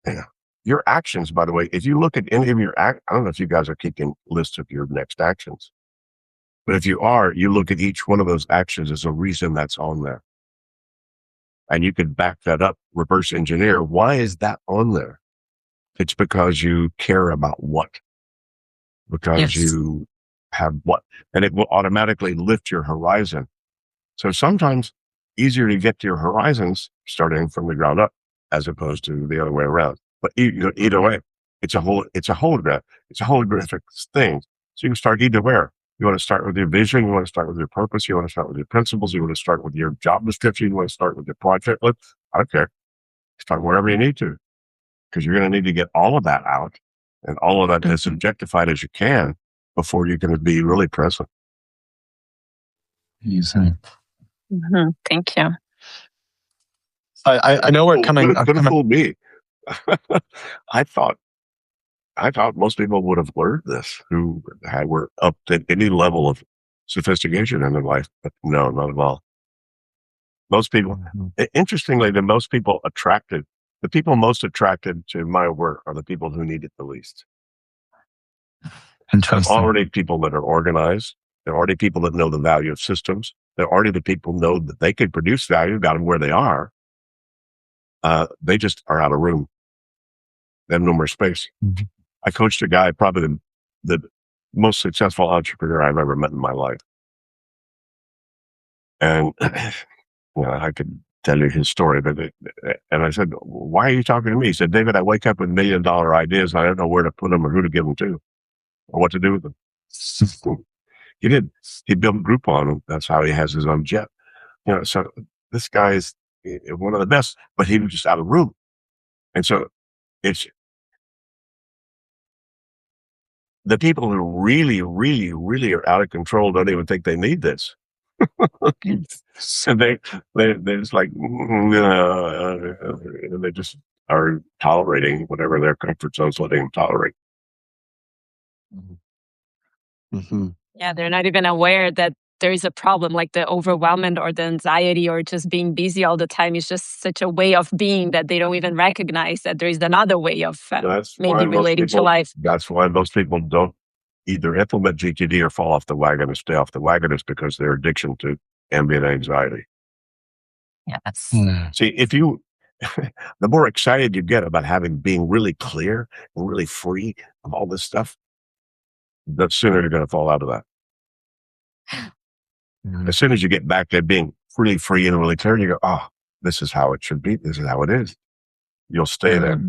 Speaker 2: yeah, your actions, by the way, if you look at any of your I don't know if you guys are keeping lists of your next actions, but if you are, you look at each one of those actions as a reason that's on there. And you can back that up, reverse engineer. Why is that on there? It's because you care about what, because
Speaker 3: Yes.
Speaker 2: you have what, and it will automatically lift your horizon. So sometimes easier to get to your horizons starting from the ground up as opposed to the other way around. But either way, it's a holograph. It's a holographic thing. So you can start either where. You want to start with your vision. You want to start with your purpose. You want to start with your principles. You want to start with your job description. You want to start with your project list. I don't care. Start wherever you need to, because you're going to need to get all of that out and all of that as
Speaker 3: Mhm.
Speaker 2: objectified as you can before you can be really present.
Speaker 1: Easy.
Speaker 3: Mhm. Thank you.
Speaker 1: I know we're coming.
Speaker 2: Could have fooled me. I thought most people would have learned this who were up to any level of sophistication in their life, but no, not at all. Most people, interestingly, the people most attracted to my work are the people who need it the least. They're
Speaker 1: Interesting.
Speaker 2: already people that are organized. They're already people that know the value of systems. They're already the people who know that they can produce value, got them where they are. They just are out of room. They have no more space.
Speaker 1: Mhm.
Speaker 2: I coached a guy, probably the most successful entrepreneur I've ever met in my life. And I could tell you his story, but and I said, why are you talking to me? He said, David, I wake up with $1 million ideas. And I don't know where to put them or who to give them to or what to do with them. He did. He built Groupon. And that's how he has his own jet. So this guy's one of the best, but he was just out of room. And so it's the people who really, really, really are out of control don't even think they need this. So they just like, and they just are tolerating whatever their comfort zone's letting them tolerate.
Speaker 1: Mm-hmm.
Speaker 3: Yeah, they're not even aware that there is a problem, like the overwhelmment or the anxiety or just being busy all the time is just such a way of being that they don't even recognize that there is another way of maybe relating to life.
Speaker 2: That's why most people don't either implement GTD or fall off the wagon and stay off the wagon is because their addiction to ambient anxiety.
Speaker 3: Yes.
Speaker 2: See, if you, the more excited you get about being really clear and really free of all this stuff, the sooner you're going to fall out of that. As soon as you get back to being really free and really clear, you go, oh, this is how it should be. This is how it is. You'll stay there.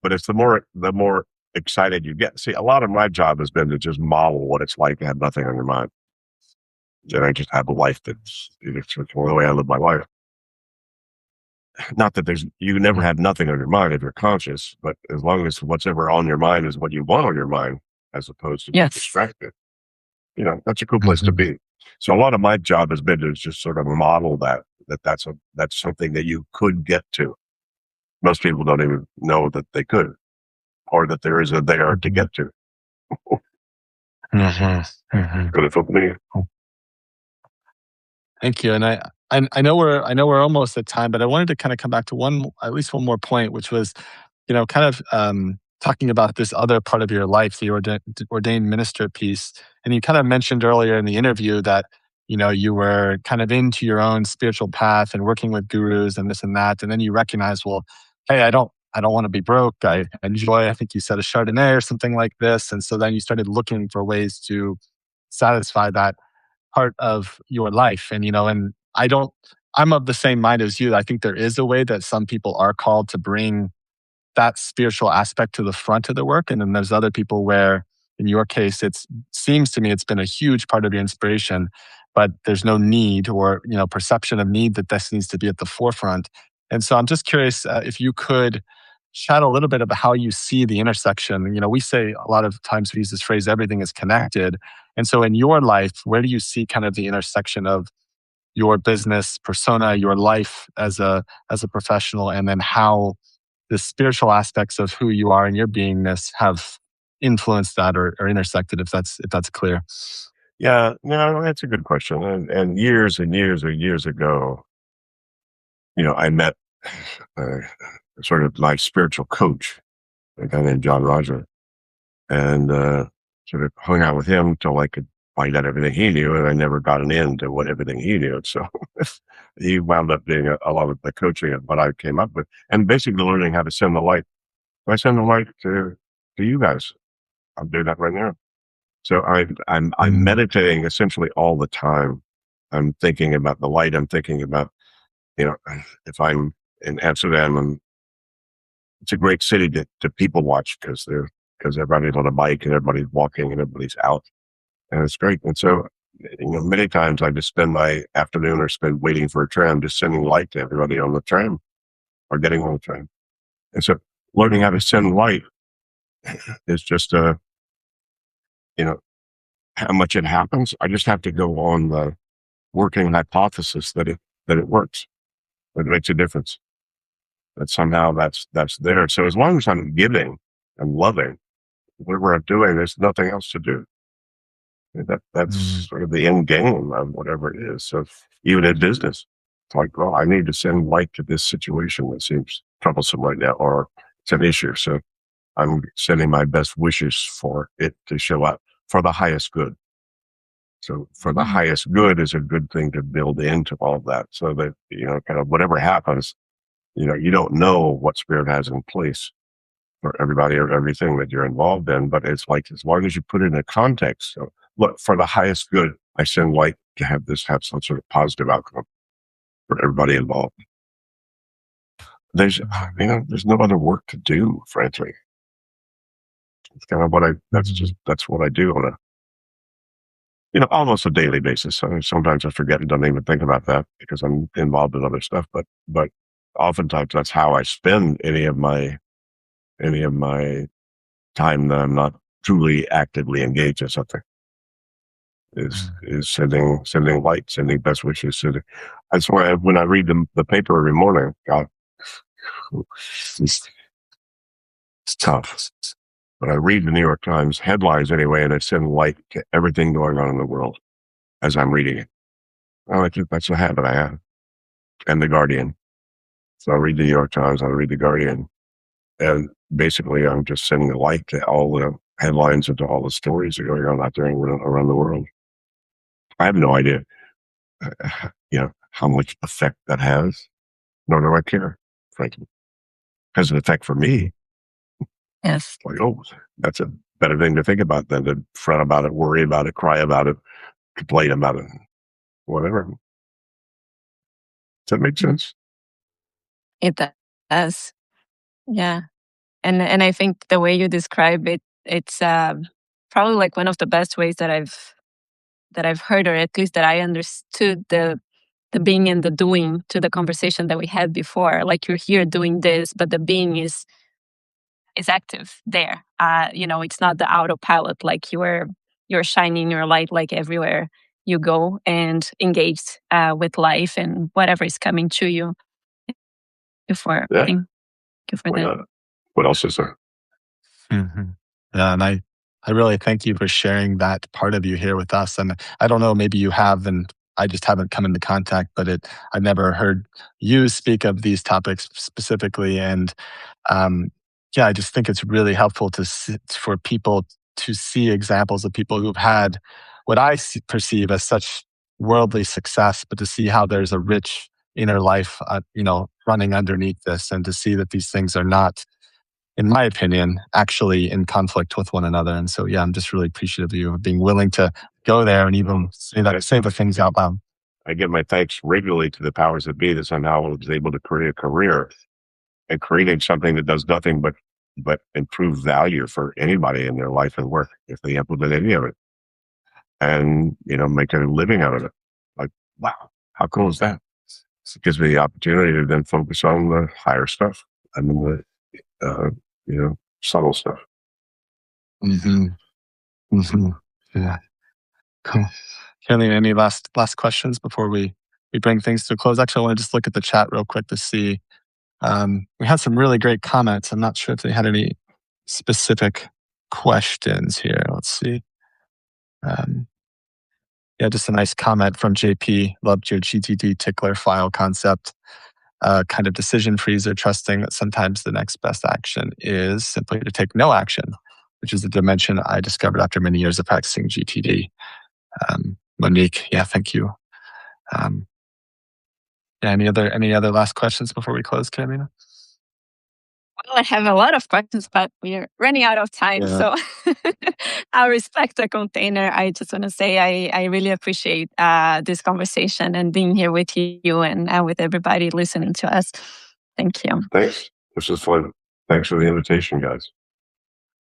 Speaker 2: But it's the more excited you get. See, a lot of my job has been to just model what it's like to have nothing on your mind. And I just have a life that's the way I live my life. not that you never have nothing on your mind if you're conscious, but as long as what's ever on your mind is what you want on your mind, as opposed to being
Speaker 3: Yes.
Speaker 2: distracted, that's a cool place to be. So a lot of my job has been to just sort of model that's something that you could get to. Most people don't even know that they could, or that there is a there to get to. Good it for me.
Speaker 1: Thank you. And I know we're almost at time, but I wanted to kind of come back to at least one more point, which was, kind of talking about this other part of your life, the ordained minister piece. And you kind of mentioned earlier in the interview that, you were kind of into your own spiritual path and working with gurus and this and that. And then you recognize, well, hey, I don't want to be broke. I enjoy, I think you said, a Chardonnay or something like this. And so then you started looking for ways to satisfy that part of your life. And, and I'm of the same mind as you. I think there is a way that some people are called to bring that spiritual aspect to the front of the work. And then there's other people where, in your case, it seems to me it's been a huge part of your inspiration, but there's no need or, perception of need that this needs to be at the forefront. And so I'm just curious if you could chat a little bit about how you see the intersection. We say a lot of times we use this phrase, everything is connected. And so in your life, where do you see kind of the intersection of your business persona, your life as a professional, and then how the spiritual aspects of who you are and your beingness have influenced that or intersected, if that's clear?
Speaker 2: Yeah, no, that's a good question. And years and years and years ago, I met uh, sort of my spiritual coach, a guy named John Roger, and sort of hung out with him till I could find out everything he knew, and I never got an end to what everything he knew. So he wound up being a lot of the coaching of what I came up with, and basically learning how to send the light. So I send the light to you guys. I'm doing that right now. So I'm meditating essentially all the time. I'm thinking about the light. I'm thinking about, if I'm in Amsterdam, and it's a great city to people watch because everybody's on a bike and everybody's walking and everybody's out, and it's great. And so, many times I just spend my afternoon or spend waiting for a tram, just sending light to everybody on the tram or getting on the tram. And so, learning how to send light is just how much it happens. I just have to go on the working hypothesis that it works, that it makes a difference, that somehow that's there. So as long as I'm giving and loving whatever I'm doing, there's nothing else to do. That's sort of the end game of whatever it is. So even in business, it's like, well, I need to send light to this situation that seems troublesome right now, or it's an issue. So I'm sending my best wishes for it to show up for the highest good. So for the highest good is a good thing to build into all of that, so that, kind of whatever happens, you don't know what spirit has in place for everybody or everything that you're involved in, but it's like, as long as you put it in a context. So look, for the highest good, I send light to have some sort of positive outcome for everybody involved. There's no other work to do, frankly. It's kind of that's what I do on almost a daily basis. I mean, sometimes I forget and don't even think about that because I'm involved in other stuff. But oftentimes that's how I spend any of my time that I'm not truly actively engaged in something. Is sending light, sending best wishes. That's why when I read the paper every morning, God, it's tough. But I read the New York Times headlines anyway, and I send light to everything going on in the world as I'm reading it. I think that's a habit I have. And the Guardian. So I read the New York Times, I read the Guardian, and basically I'm just sending the light to all the headlines and to all the stories that are going on out there around the world. I have no idea, how much effect that has, nor do I care, frankly. It has an effect for me.
Speaker 3: Yes.
Speaker 2: Like, oh, that's a better thing to think about than to fret about it, worry about it, cry about it, complain about it, whatever. Does that make sense?
Speaker 3: It does. Yeah. And I think the way you describe it, it's probably like one of the best ways that I've heard, or at least that I understood the being and the doing to the conversation that we had before. Like, you're here doing this, but the being is active there. It's not the autopilot. Like, you're shining your light like everywhere you go and engaged with life and whatever is coming to you.
Speaker 2: Yeah.
Speaker 3: Thank you for
Speaker 2: Why
Speaker 3: that.
Speaker 2: not? What else is there?
Speaker 1: Mhm. Yeah, and I really thank you for sharing that part of you here with us. And I don't know, maybe you have, and I just haven't come into contact, but I never heard you speak of these topics specifically. And yeah, I just think it's really helpful for people to see examples of people who've had what perceive as such worldly success, but to see how there's a rich inner life, running underneath this, and to see that these things are not, in my opinion, actually in conflict with one another. And so, yeah, I'm just really appreciative of you being willing to go there and even say the things out loud.
Speaker 2: I give my thanks regularly to the powers that be that somehow I was able to create a career and creating something that does nothing but improve value for anybody in their life and work if they implement any of it, and make a living out of it. Like, wow, how cool is that? It gives me the opportunity to then focus on the higher stuff. I mean, subtle stuff.
Speaker 1: Hmm. Hmm. Yeah. Cool. Kelly, any last questions before we bring things to a close? Actually, I want to just look at the chat real quick to see. We had some really great comments. I'm not sure if they had any specific questions here. Let's see. Yeah, just a nice comment from JP. Loved your GTD tickler file concept. Kind of decision freezer, trusting that sometimes the next best action is simply to take no action, which is a dimension I discovered after many years of practicing GTD. Monique, yeah, thank you. Yeah, any other last questions before we close, Carolina?
Speaker 3: Well, I have a lot of questions, but we're running out of time.
Speaker 1: Yeah.
Speaker 3: So I'll respect the container. I just want to say I really appreciate this conversation and being here with you and with everybody listening to us. Thank you.
Speaker 2: Thanks. This was fun. Thanks for the invitation, guys.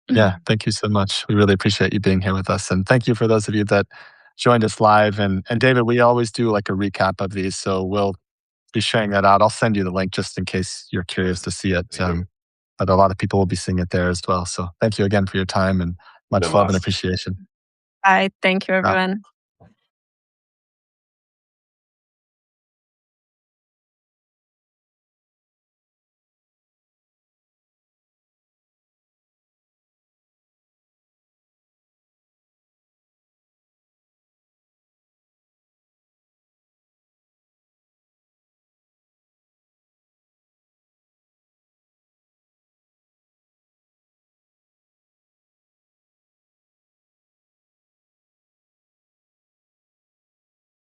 Speaker 1: Yeah, thank you so much. We really appreciate you being here with us. And thank you for those of you that joined us live. And David, we always do like a recap of these. So we'll be sharing that out. I'll send you the link just in case you're curious to see it. But a lot of people will be seeing it there as well. So thank you again for your time and much love and appreciation.
Speaker 3: Bye. Thank you, everyone.